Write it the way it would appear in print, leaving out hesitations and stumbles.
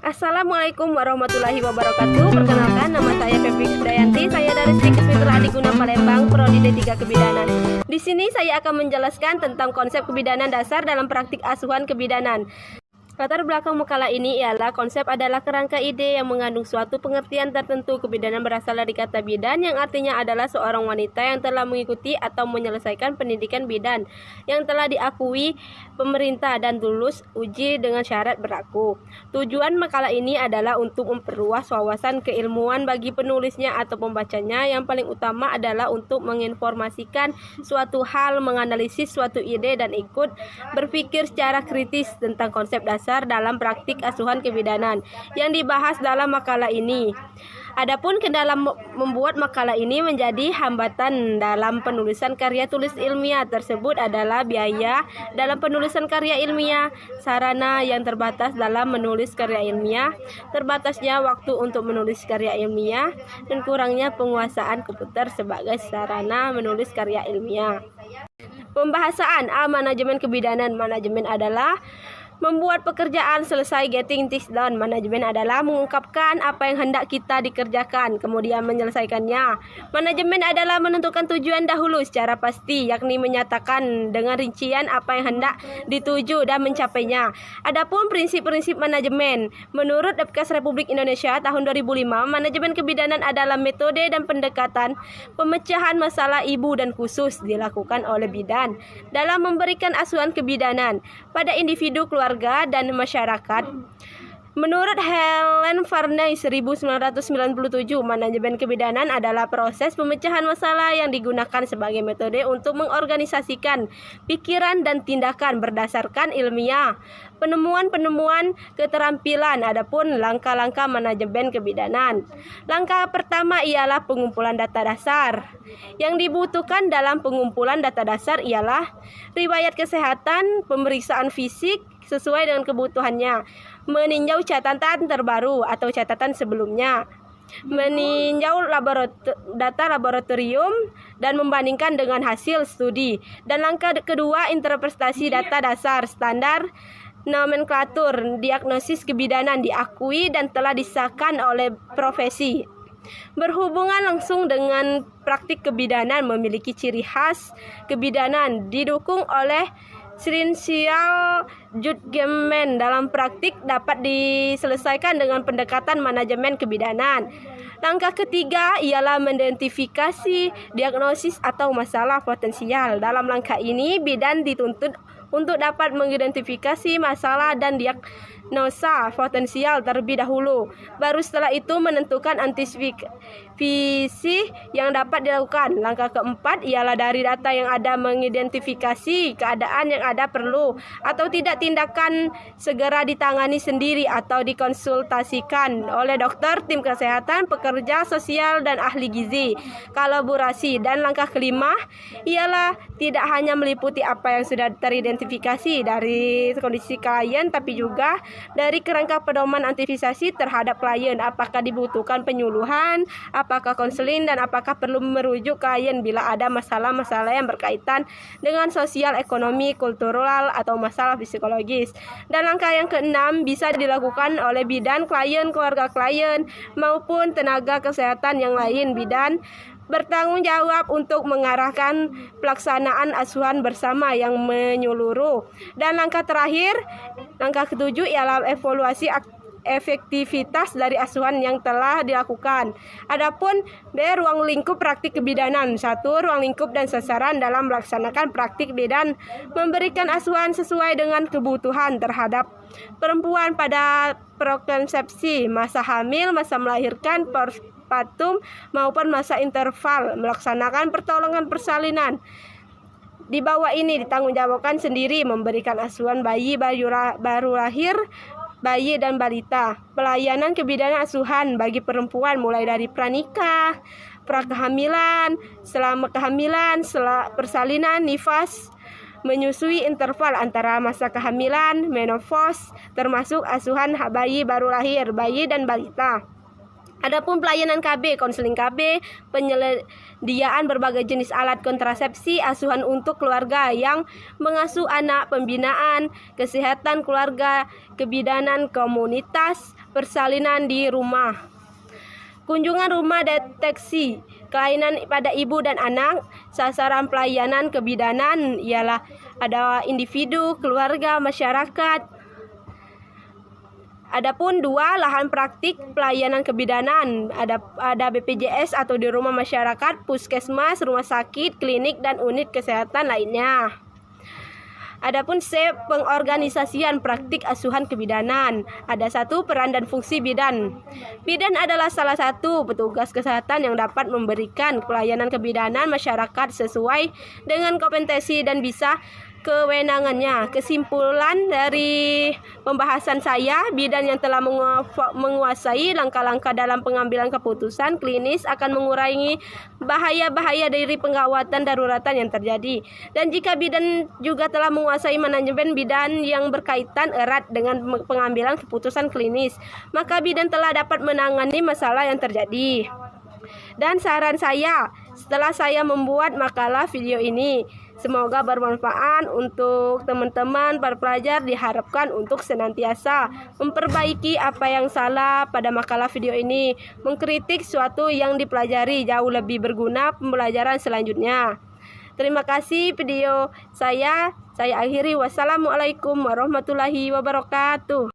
Assalamualaikum warahmatullahi wabarakatuh. Perkenalkan, nama saya Febri Krisdayanti. Saya dari Stikes Mitra Adiguna Palembang, Prodi D3 Kebidanan. Di sini saya akan menjelaskan tentang konsep kebidanan dasar dalam praktik asuhan kebidanan. Latar belakang makalah ini ialah konsep adalah kerangka ide yang mengandung suatu pengertian tertentu. Kebidanan berasal dari kata bidan yang artinya adalah seorang wanita yang telah mengikuti atau menyelesaikan pendidikan bidan yang telah diakui pemerintah dan lulus uji dengan syarat berlaku. Tujuan makalah ini adalah untuk memperluas wawasan keilmuan bagi penulisnya atau pembacanya. Yang paling utama adalah untuk menginformasikan suatu hal, menganalisis suatu ide dan ikut berpikir secara kritis tentang konsep dasar dalam praktik asuhan kebidanan yang dibahas dalam makalah ini. Adapun kendala membuat makalah ini menjadi hambatan dalam penulisan karya tulis ilmiah tersebut adalah biaya dalam penulisan karya ilmiah, sarana yang terbatas dalam menulis karya ilmiah, terbatasnya waktu untuk menulis karya ilmiah, dan kurangnya penguasaan komputer sebagai sarana menulis karya ilmiah. Pembahasan manajemen kebidanan. Manajemen adalah membuat pekerjaan selesai, getting things done. Manajemen adalah mengungkapkan apa yang hendak kita dikerjakan, kemudian menyelesaikannya. Manajemen adalah menentukan tujuan dahulu secara pasti, yakni menyatakan dengan rincian apa yang hendak dituju dan mencapainya. Adapun prinsip-prinsip manajemen, menurut Depkes Republik Indonesia tahun 2005, manajemen kebidanan adalah metode dan pendekatan pemecahan masalah ibu dan khusus dilakukan oleh bidan dalam memberikan asuhan kebidanan pada individu, keluarga, dan masyarakat. Menurut Helen Farnay 1997, manajemen kebidanan adalah proses pemecahan masalah yang digunakan sebagai metode untuk mengorganisasikan pikiran dan tindakan berdasarkan ilmiah, penemuan-penemuan keterampilan. Adapun langkah-langkah manajemen kebidanan. Langkah pertama ialah pengumpulan data dasar. Yang dibutuhkan dalam pengumpulan data dasar ialah riwayat kesehatan, pemeriksaan fisik sesuai dengan kebutuhannya, meninjau catatan terbaru atau catatan sebelumnya, meninjau data laboratorium dan membandingkan dengan hasil studi. Dan langkah kedua, interpretasi data dasar, standar nomenklatur diagnosis kebidanan diakui dan telah disahkan oleh profesi. Berhubungan langsung dengan praktik kebidanan, memiliki ciri khas kebidanan, didukung oleh Essential judgment dalam praktik dapat diselesaikan dengan pendekatan manajemen kebidanan. Langkah ketiga ialah mengidentifikasi diagnosis atau masalah potensial. Dalam langkah ini, bidan dituntut untuk dapat mengidentifikasi masalah dan diagnosa potensial terlebih dahulu. Baru setelah itu menentukan antisipasi yang dapat dilakukan. Langkah keempat ialah dari data yang ada mengidentifikasi keadaan yang ada perlu atau tidak tindakan segera ditangani sendiri atau dikonsultasikan oleh dokter, tim kesehatan, pekerja sosial, dan ahli gizi. Kolaborasi. Dan langkah kelima ialah tidak hanya meliputi apa yang sudah teridentifikasi dari kondisi klien, tapi juga dari kerangka pedoman antisipasi terhadap klien. Apakah dibutuhkan penyuluhan, apakah konseling, dan apakah perlu merujuk klien bila ada masalah-masalah yang berkaitan dengan sosial, ekonomi, kultural, atau masalah psikologis. Dan langkah yang keenam bisa dilakukan oleh bidan, klien, keluarga klien, maupun tenaga kesehatan yang lain. Bidan bertanggung jawab untuk mengarahkan pelaksanaan asuhan bersama yang menyeluruh. Dan langkah terakhir, langkah ketujuh ialah evaluasi efektivitas dari asuhan yang telah dilakukan. Adapun ruang lingkup praktik kebidanan. 1. Ruang lingkup dan sasaran dalam melaksanakan praktik bidan, memberikan asuhan sesuai dengan kebutuhan terhadap perempuan pada prakonsepsi, masa hamil, masa melahirkan, postpartum, maupun masa interval, melaksanakan pertolongan persalinan. Di bawah ini ditanggungjawabkan sendiri memberikan asuhan bayi baru lahir, bayi dan balita. Pelayanan kebidanan asuhan bagi perempuan mulai dari pranikah, prakehamilan, selama kehamilan, persalinan, nifas, menyusui, interval antara masa kehamilan, menopause, termasuk asuhan bayi baru lahir, bayi dan balita. Adapun pelayanan KB, konseling KB, penyediaan berbagai jenis alat kontrasepsi, asuhan untuk keluarga yang mengasuh anak, pembinaan, kesehatan keluarga, kebidanan komunitas, persalinan di rumah. Kunjungan rumah deteksi kelainan pada ibu dan anak. Sasaran pelayanan kebidanan ialah ada individu, keluarga, masyarakat. Adapun 2, lahan praktik pelayanan kebidanan, ada BPJS atau di rumah masyarakat, puskesmas, rumah sakit, klinik, dan unit kesehatan lainnya. Adapun C, pengorganisasian praktik asuhan kebidanan. Ada 1, peran dan fungsi bidan. Bidan adalah salah satu petugas kesehatan yang dapat memberikan pelayanan kebidanan masyarakat sesuai dengan kompetensi dan bisa kewenangannya. Kesimpulan dari pembahasan saya, bidan yang telah menguasai langkah-langkah dalam pengambilan keputusan klinis akan mengurangi bahaya-bahaya dari penggawatan daruratan yang terjadi. Dan jika bidan juga telah menguasai manajemen bidan yang berkaitan erat dengan pengambilan keputusan klinis, maka bidan telah dapat menangani masalah yang terjadi. Dan saran saya, setelah saya membuat makalah video ini, semoga bermanfaat untuk teman-teman para pelajar. Diharapkan untuk senantiasa memperbaiki apa yang salah pada makalah video ini, mengkritik suatu yang dipelajari jauh lebih berguna pembelajaran selanjutnya. Terima kasih video saya akhiri. Wassalamualaikum warahmatullahi wabarakatuh.